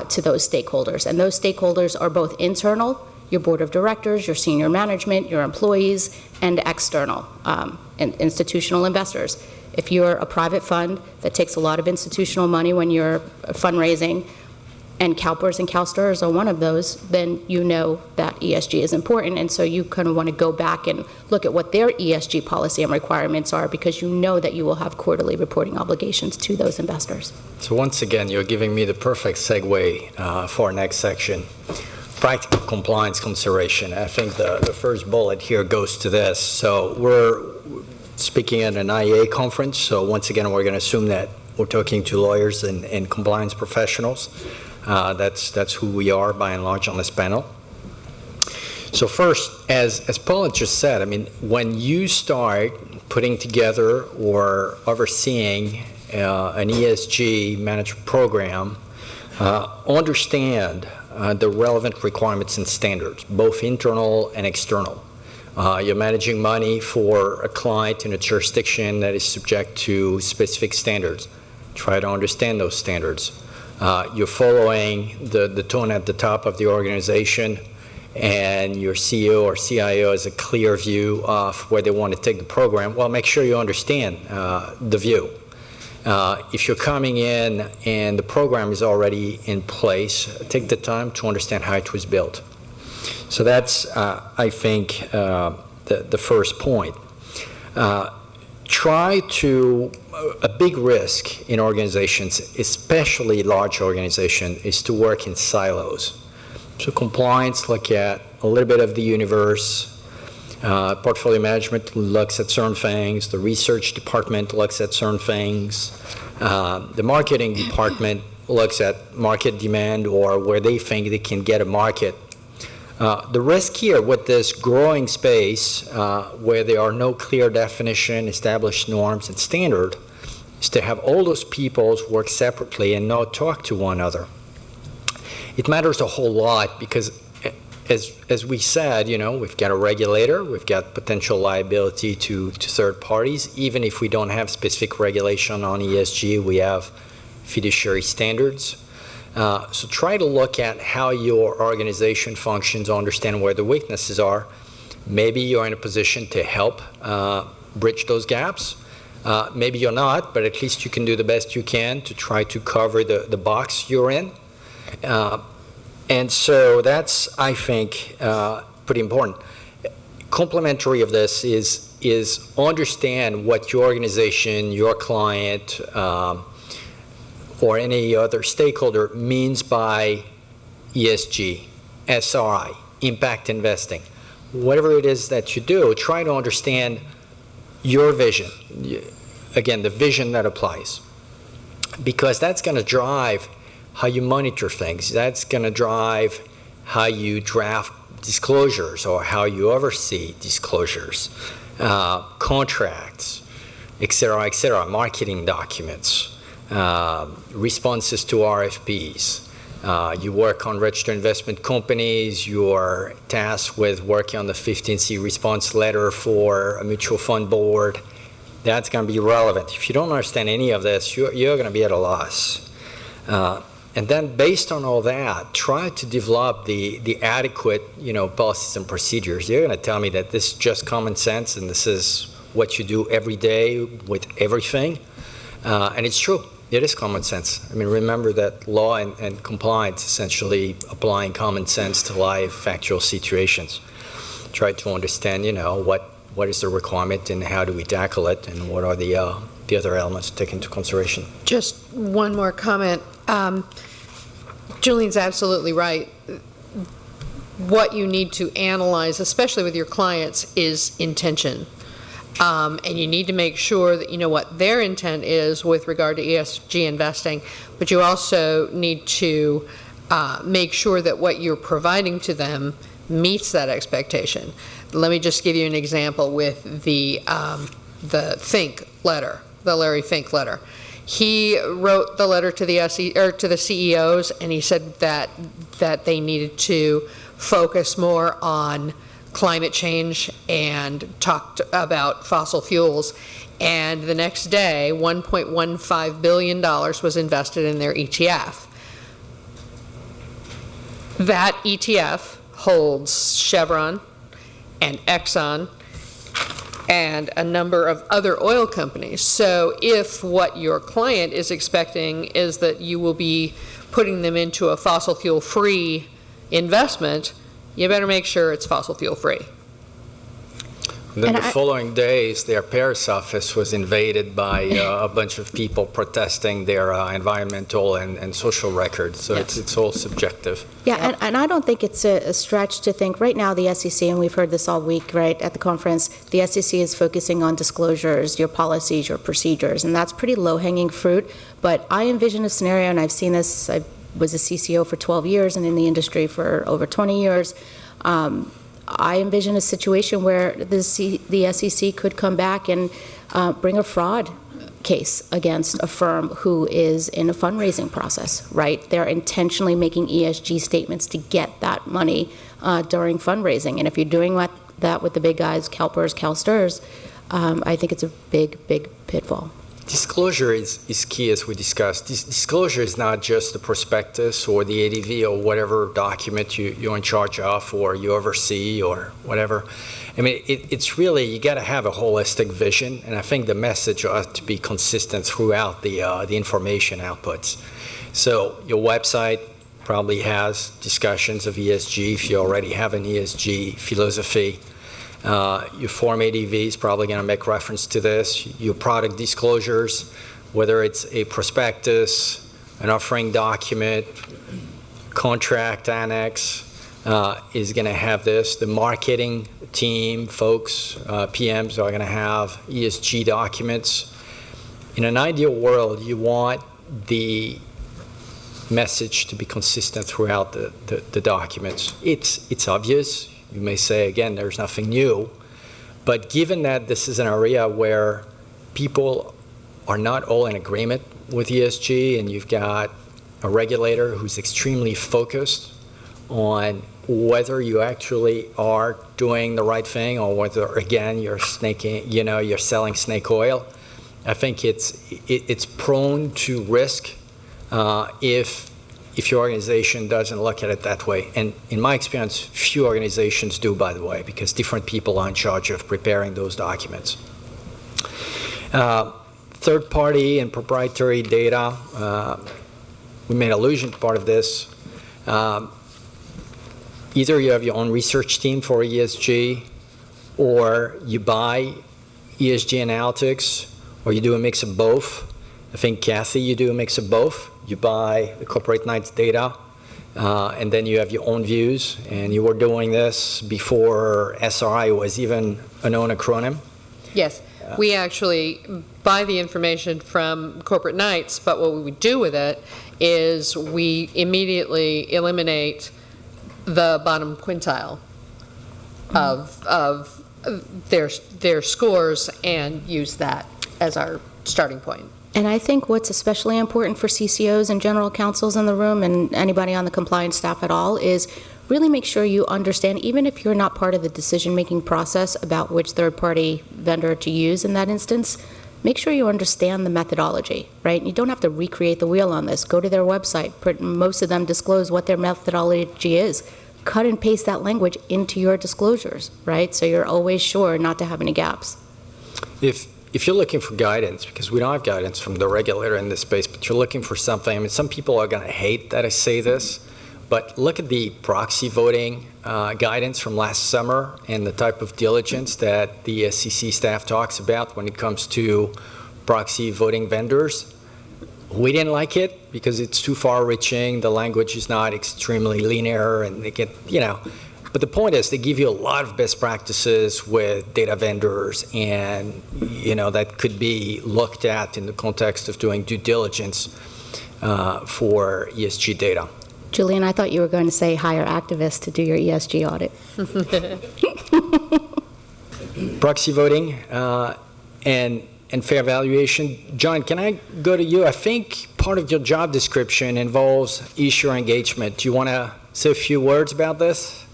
to those stakeholders. And those stakeholders are both internal, your board of directors, your senior management, your employees, and external, and institutional investors. If you're a private fund that takes a lot of institutional money when you're fundraising, and CalPERS and CalSTRS are one of those, then you know that ESG is important, and so you kind of want to go back and look at what their ESG policy and requirements are, because you know that you will have quarterly reporting obligations to those investors. So once again, you're giving me the perfect segue for our next section. Practical compliance consideration. I think the first bullet here goes to this. So we're speaking at an IEA conference, so once again, we're going to assume that we're talking to lawyers and compliance professionals. That's who we are by and large on this panel. So first, as Paula just said, I mean, when you start putting together or overseeing an ESG management program, understand the relevant requirements and standards, both internal and external. You're managing money for a client in a jurisdiction that is subject to specific standards. Try to understand those standards. You're following the tone at the top of the organization, and your CEO or CIO has a clear view of where they want to take the program. Well, make sure you understand the view. If you're coming in and the program is already in place, take the time to understand how it was built. So that's, I think, the first point. A big risk in organizations, especially large organizations, is to work in silos. So compliance look at a little bit of the universe. Portfolio management looks at certain things. The research department looks at certain things. The marketing department looks at market demand or where they think they can get a market. The risk here with this growing space where there are no clear definition, established norms, and standard is to have all those people work separately and not talk to one another. It matters a whole lot because, as we said, you know, we've got a regulator, we've got potential liability to third parties. Even if we don't have specific regulation on ESG, we have fiduciary standards. So try to look at how your organization functions, understand where the weaknesses are. Maybe you're in a position to help bridge those gaps. Maybe you're not, but at least you can do the best you can to try to cover the box you're in. And so that's, I think, pretty important. Complementary of this is understand what your organization, your client, or any other stakeholder means by ESG, SRI, impact investing. Whatever it is that you do, try to understand your vision. Again, the vision that applies. Because that's going to drive how you monitor things. That's going to drive how you draft disclosures or how you oversee disclosures, contracts, et cetera, marketing documents. Responses to RFPs. You work on registered investment companies. You're tasked with working on the 15C response letter for a mutual fund board. That's going to be relevant. If you don't understand any of this, you're going to be at a loss. And then based on all that, try to develop the adequate, policies and procedures. You're going to tell me that this is just common sense and this is what you do every day with everything. And it's true. It is common sense. I mean, remember that law and compliance essentially applying common sense to live factual situations. Try to understand, what is the requirement and how do we tackle it and what are the other elements to take into consideration. Just one more comment. Julien's absolutely right. What you need to analyze, especially with your clients, is intention. And you need to make sure that you know what their intent is with regard to ESG investing, but you also need to make sure that what you're providing to them meets that expectation. Let me just give you an example with the the Fink letter, the Larry Fink letter. He wrote the letter to the to the CEOs, and he said that they needed to focus more on climate change and talked about fossil fuels. And the next day, $1.15 billion was invested in their ETF. That ETF holds Chevron and Exxon and a number of other oil companies. So if what your client is expecting is that you will be putting them into a fossil fuel-free investment, you better make sure it's fossil fuel-free. Then the following days, their Paris office was invaded by a bunch of people protesting their environmental and social records. So Yes. it's all subjective. Yeah, and I don't think it's a stretch to think, right now, the SEC, and we've heard this all week, right, at the conference, the SEC is focusing on disclosures, your policies, your procedures, and that's pretty low-hanging fruit. But I envision a scenario, and I've seen this, I was a CCO for 12 years and in the industry for over 20 years. I envision a situation where the SEC could come back and bring a fraud case against a firm who is in a fundraising process, right? They're intentionally making ESG statements to get that money during fundraising. And if you're doing that with the big guys, CalPERS, CalSTRS, I think it's a big, big pitfall. Disclosure is key, as we discussed. Disclosure is not just the prospectus or the ADV or whatever document you're in charge of or you oversee or whatever. I mean, it's really, you got to have a holistic vision, and I think the message ought to be consistent throughout the information outputs. So your website probably has discussions of ESG if you already have an ESG philosophy. Your Form ADV is probably going to make reference to this. Your product disclosures, whether it's a prospectus, an offering document, contract annex, is going to have this. The marketing team, folks, PMs are going to have ESG documents. In an ideal world, you want the message to be consistent throughout the documents. It's obvious. You may say, again, there's nothing new. But given that this is an area where people are not all in agreement with ESG, and you've got a regulator who's extremely focused on whether you actually are doing the right thing or whether, again, you're selling snake oil, I think it's prone to risk if your organization doesn't look at it that way. And in my experience, few organizations do, by the way, because different people are in charge of preparing those documents. Third-party and proprietary data, we made allusion to part of this. Either you have your own research team for ESG, or you buy ESG analytics, or you do a mix of both. I think, Kathy, you do a mix of both. You buy the Corporate Knights data, and then you have your own views, and you were doing this before SRI was even a known acronym. Yes, we actually buy the information from Corporate Knights, but what we would do with it is we immediately eliminate the bottom quintile of their scores and use that as our starting point. And I think what's especially important for CCOs and general counsels in the room and anybody on the compliance staff at all is really make sure you understand, even if you're not part of the decision-making process about which third-party vendor to use in that instance, make sure you understand the methodology, right? You don't have to recreate the wheel on this. Go to their website. Most of them disclose what their methodology is. Cut and paste that language into your disclosures, right? So you're always sure not to have any gaps. If you're looking for guidance, because we don't have guidance from the regulator in this space, but you're looking for something, I mean, some people are going to hate that I say this, but look at the proxy voting guidance from last summer and the type of diligence that the SEC staff talks about when it comes to proxy voting vendors. We didn't like it because it's too far-reaching. The language is not extremely linear, and they get, But the point is, they give you a lot of best practices with data vendors, and that could be looked at in the context of doing due diligence for ESG data. Julien, I thought you were going to say hire Activus to do your ESG audit. Proxy voting and fair valuation. John, can I go to you? I think part of your job description involves issuer engagement. Do you want to say a few words about this?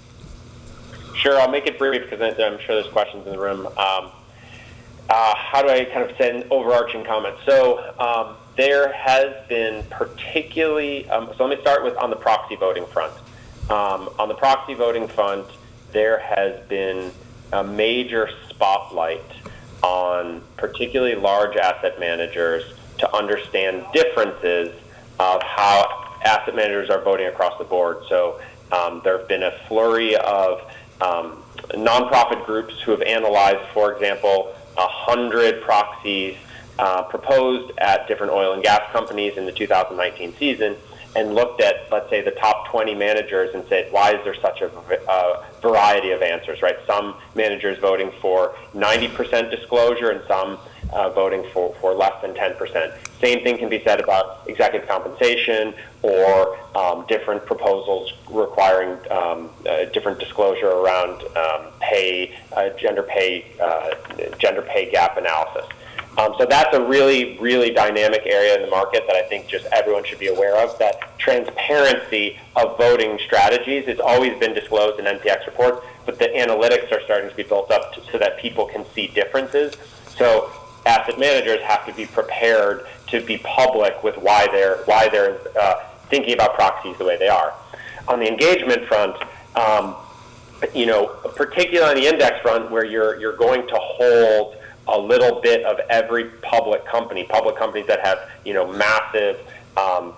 Sure, I'll make it brief because I'm sure there's questions in the room. How do I kind of say an overarching comment? So there has been particularly, so let me start with on the proxy voting front. On the proxy voting front, there has been a major spotlight on particularly large asset managers to understand differences of how asset managers are voting across the board. So there have been a flurry of nonprofit groups who have analyzed, for example, 100 proxies proposed at different oil and gas companies in the 2019 season, and looked at, let's say, the top 20 managers and said, why is there such a variety of answers, right? Some managers voting for 90% disclosure and some voting for less than 10%. Same thing can be said about executive compensation or different proposals requiring different disclosure around gender pay gap analysis. So that's a really, really dynamic area in the market that I think just everyone should be aware of, that transparency of voting strategies. It's always been disclosed in NPX reports, but the analytics are starting to be built up so that people can see differences. So asset managers have to be prepared to be public with why they're thinking about proxies the way they are. On the engagement front, particularly on the index front, where you're going to hold a little bit of every public companies that have, massive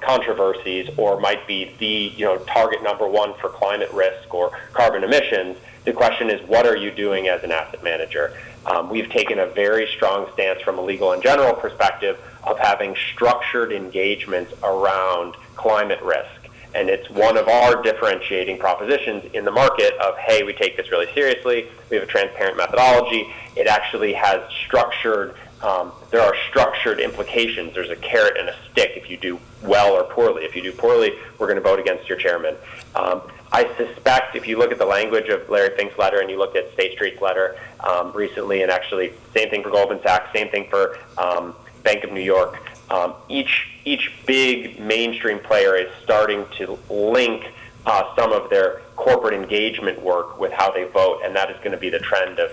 controversies or might be the, target number one for climate risk or carbon emissions. The question is, what are you doing as an asset manager? We've taken a very strong stance from a legal and general perspective of having structured engagements around climate risk. And it's one of our differentiating propositions in the market of, hey, we take this really seriously. We have a transparent methodology. It actually has structured, there are structured implications. There's a carrot and a stick if you do well or poorly. If you do poorly, we're going to vote against your chairman. I suspect if you look at the language of Larry Fink's letter and you looked at State Street's letter recently, and actually same thing for Goldman Sachs, same thing for Bank of New York, each big mainstream player is starting to link some of their corporate engagement work with how they vote, and that is going to be the trend of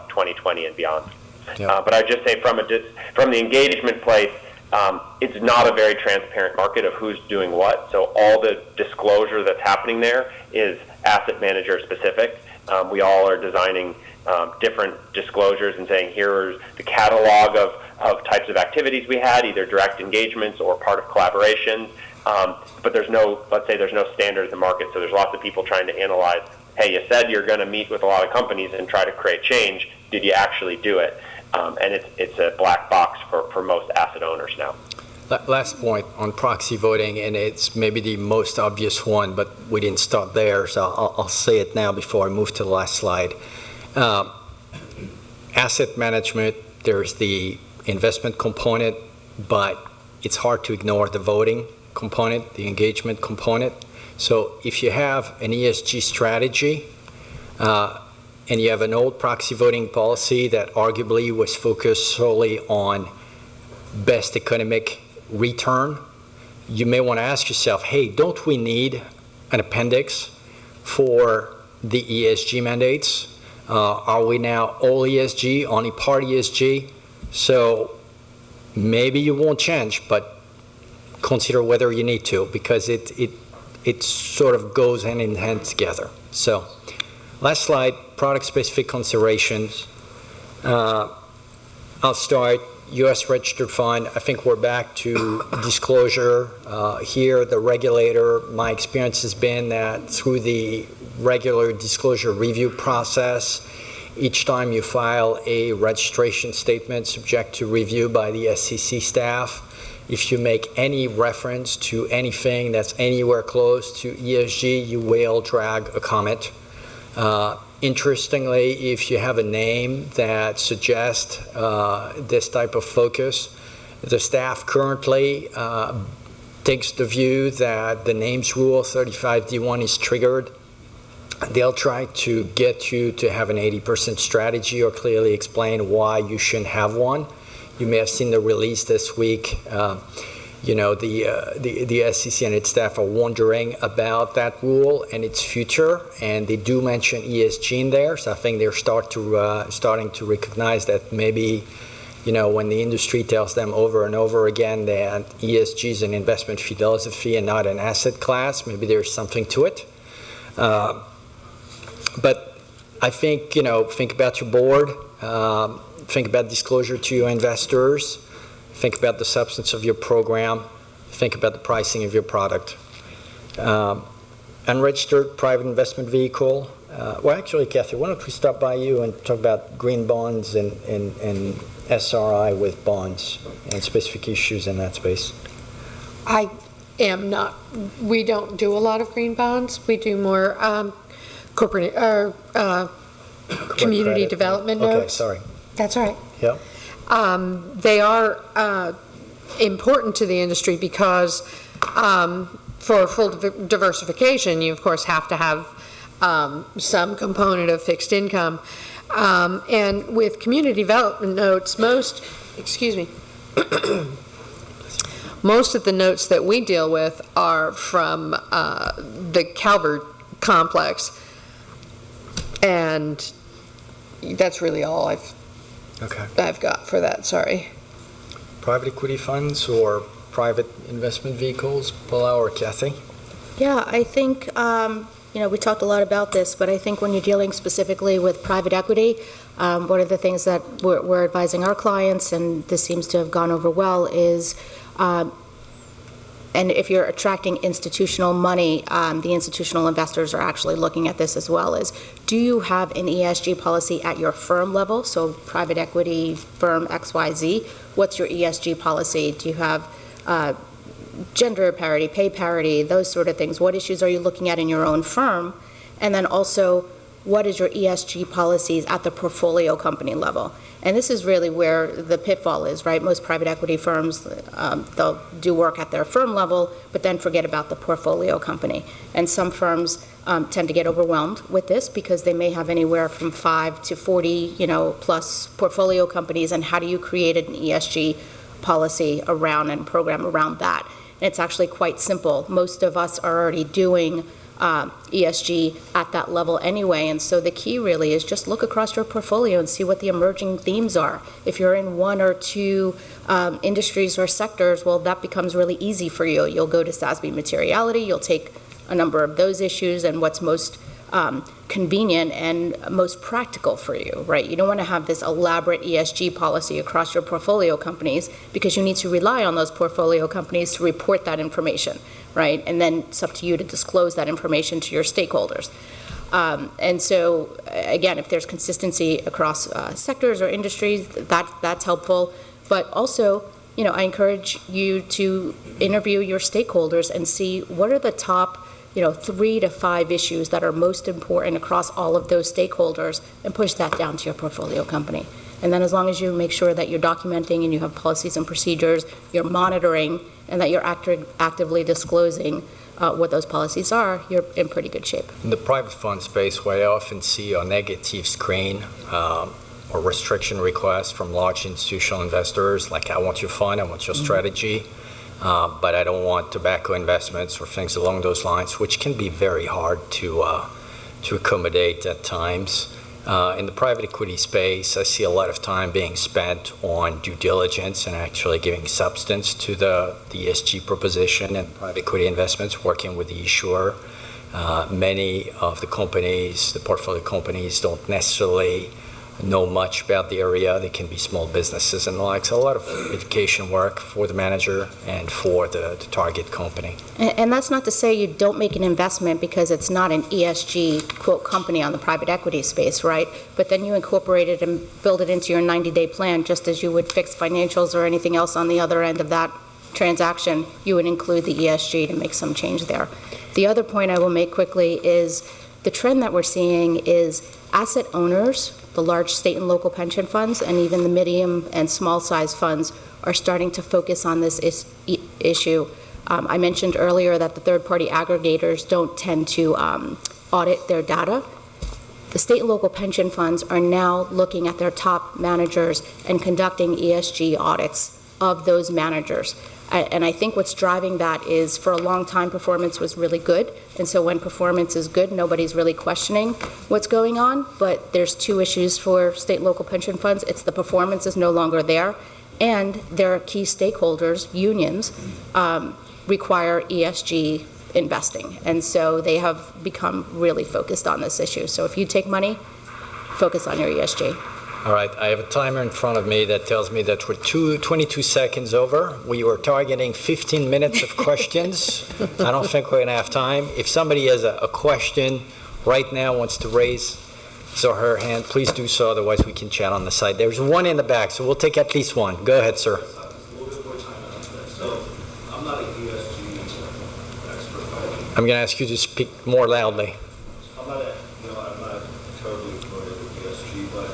2020 and beyond. Yeah. But I'd just say from the engagement place, it's not a very transparent market of who's doing what, so all the disclosure that's happening there is asset manager specific. We all are designing different disclosures and saying here's the catalog of types of activities we had, either direct engagements or part of collaborations. But there's no standard in the market, so there's lots of people trying to analyze, hey, you said you're going to meet with a lot of companies and try to create change. Did you actually do it? And it's a black box for most asset owners now. Last point on proxy voting, and it's maybe the most obvious one, but we didn't start there, so I'll say it now before I move to the last slide. Asset management, there's the investment component, but it's hard to ignore the voting component, the engagement component. So if you have an ESG strategy and you have an old proxy voting policy that arguably was focused solely on best economic return, you may want to ask yourself, hey, don't we need an appendix for the ESG mandates? Are we now all ESG, only part ESG? So maybe you won't change, but consider whether you need to, because it sort of goes hand in hand together. So last slide, product-specific considerations. I'll start. U.S. registered fund, I think we're back to disclosure. Here, the regulator, my experience has been that through the regular disclosure review process, each time you file a registration statement subject to review by the SEC staff, if you make any reference to anything that's anywhere close to ESG, you will drag a comment. Interestingly, if you have a name that suggests this type of focus, the staff currently takes the view that the names rule 35D1 is triggered they'll try to get you to have an 80% strategy or clearly explain why you shouldn't have one. You may have seen the release this week. The SEC and its staff are wondering about that rule and its future, and they do mention ESG in there. So I think they're starting to recognize that maybe, when the industry tells them over and over again that ESG is an investment philosophy and not an asset class, maybe there's something to it. But I think, think about your board, think about disclosure to your investors, think about the substance of your program, think about the pricing of your product. Unregistered private investment vehicle. Well, actually, Kathy, why don't we stop by you and talk about green bonds and SRI with bonds and specific issues in that space. I am not, we don't do a lot of green bonds. We do more corporate community credit. development Okay, notes. sorry. That's all right. Yeah. They are important to the industry because for full diversification, you of course have to have some component of fixed income. And with community development notes, most of the notes that we deal with are from the Calvert complex. And that's really all I've got for that, sorry. Private equity funds or private investment vehicles, Paula or Kathy? Yeah, I think, we talked a lot about this, but I think when you're dealing specifically with private equity, one of the things that we're advising our clients, and this seems to have gone over well, is, and if you're attracting institutional money, the institutional investors are actually looking at this as well, is do you have an ESG policy at your firm level? So private equity firm XYZ, what's your ESG policy? Do you have gender parity, pay parity, those sort of things? What issues are you looking at in your own firm? And then also, what is your ESG policies at the portfolio company level? And this is really where the pitfall is, right? Most private equity firms, they'll do work at their firm level, but then forget about the portfolio company. And some firms tend to get overwhelmed with this because they may have anywhere from 5 to 40, plus portfolio companies. And how do you create an ESG policy around and program around that? And it's actually quite simple. Most of us are already doing ESG at that level anyway, and so the key really is just look across your portfolio and see what the emerging themes are. If you're in one or two industries or sectors, well, that becomes really easy for you. You'll go to SASB Materiality, you'll take a number of those issues and what's most convenient and most practical for you, right? You don't want to have this elaborate ESG policy across your portfolio companies because you need to rely on those portfolio companies to report that information, right? And then it's up to you to disclose that information to your stakeholders. And so, again, if there's consistency across sectors or industries, that's helpful. But also, I encourage you to interview your stakeholders and see what are the top 3 to 5 issues that are most important across all of those stakeholders and push that down to your portfolio company. And then as long as you make sure that you're documenting and you have policies and procedures, you're monitoring, and that you're actively disclosing what those policies are, you're in pretty good shape. In the private fund space, what I often see are negative screen or restriction requests from large institutional investors, like I want your fund, I want your strategy. But I don't want tobacco investments or things along those lines, which can be very hard to accommodate at times. In the private equity space, I see a lot of time being spent on due diligence and actually giving substance to the ESG proposition and private equity investments, working with the issuer. Many of the companies, the portfolio companies, don't necessarily know much about the area. They can be small businesses and the like. So a lot of education work for the manager and for the target company. And that's not to say you don't make an investment because it's not an ESG quote company on the private equity space, right? But then you incorporate it and build it into your 90-day plan, just as you would fix financials or anything else on the other end of that transaction. You would include the ESG to make some change there. The other point I will make quickly is the trend that we're seeing is asset owners, the large state and local pension funds, and even the medium and small size funds are starting to focus on this issue. I mentioned earlier that the third-party aggregators don't tend to audit their data. The state and local pension funds are now looking at their top managers and conducting ESG audits of those managers. And I think what's driving that is, for a long time, performance was really good. And so when performance is good, nobody's really questioning what's going on. But there's two issues for state and local pension funds. It's the performance is no longer there, and their key stakeholders, unions, require ESG investing. And so they have become really focused on this issue. So if you take money, focus on your ESG. All right, I have a timer in front of me that tells me that we're 22 seconds over. We were targeting 15 minutes of questions. I don't think we're going to have time. If somebody has a question right now, wants to raise his or her hand, please do so. Otherwise, we can chat on the side. There's one in the back, so we'll take at least one. Go ahead, sir. I'm not an ESG expert. I'm going to ask you to speak more loudly. I'm not totally familiar with ESG, but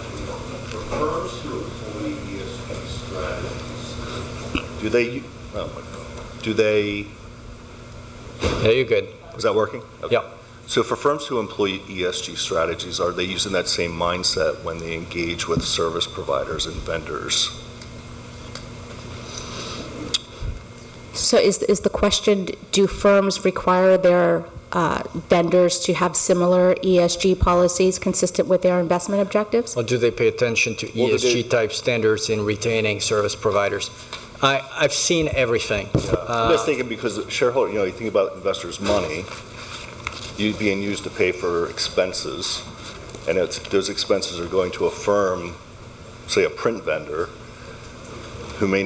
for firms who employ ESG strategies, do they, Yeah, you're good. is that working? Okay. Yeah. So for firms who employ ESG strategies, are they using that same mindset when they engage with service providers and vendors? So is the question, do firms require their vendors to have similar ESG policies consistent with their investment objectives? Or do they pay attention to ESG-type standards in retaining service providers? I've seen everything. I'm just thinking, because shareholder, you think about investors' money being used to pay for expenses, and those expenses are going to a firm, say a print vendor, who may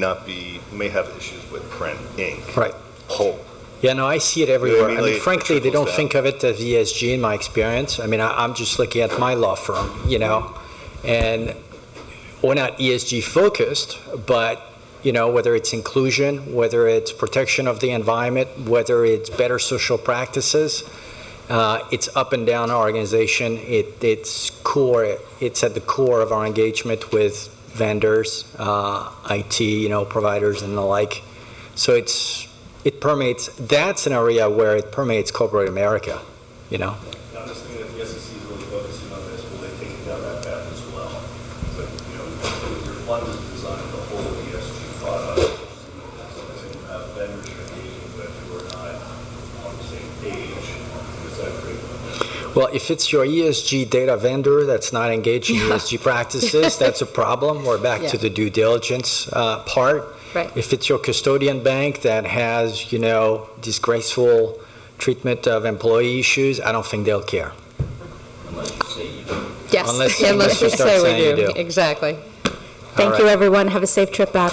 have issues with print, ink, Right. pulp. Yeah, no, I see it everywhere. You know what I I mean? mean, frankly, they don't Trickles think of it as ESG in my experience. I mean, I'm just looking at my law firm, and we're not ESG focused, but, whether it's inclusion, whether it's protection of the environment, whether it's better social practices, it's up and down our organization. It's at the core of our engagement with vendors, IT, providers and the like. So it permeates, that's an area where it permeates corporate America, I'm just thinking if the SEC is really focusing on this, will they take it down that path as well? But, your fund is designed the whole ESG product, and you have vendors you're engaging with who are not on the same page. Does that create? Well, if it's your ESG data vendor that's not engaged in ESG practices, that's a problem. We're back to the due diligence part. Right. If it's your custodian bank that has, disgraceful treatment of employee issues, I don't think they'll care. Yes, Unless unless you you start say saying we you do. do. Exactly. Thank you, everyone. Have a safe trip back.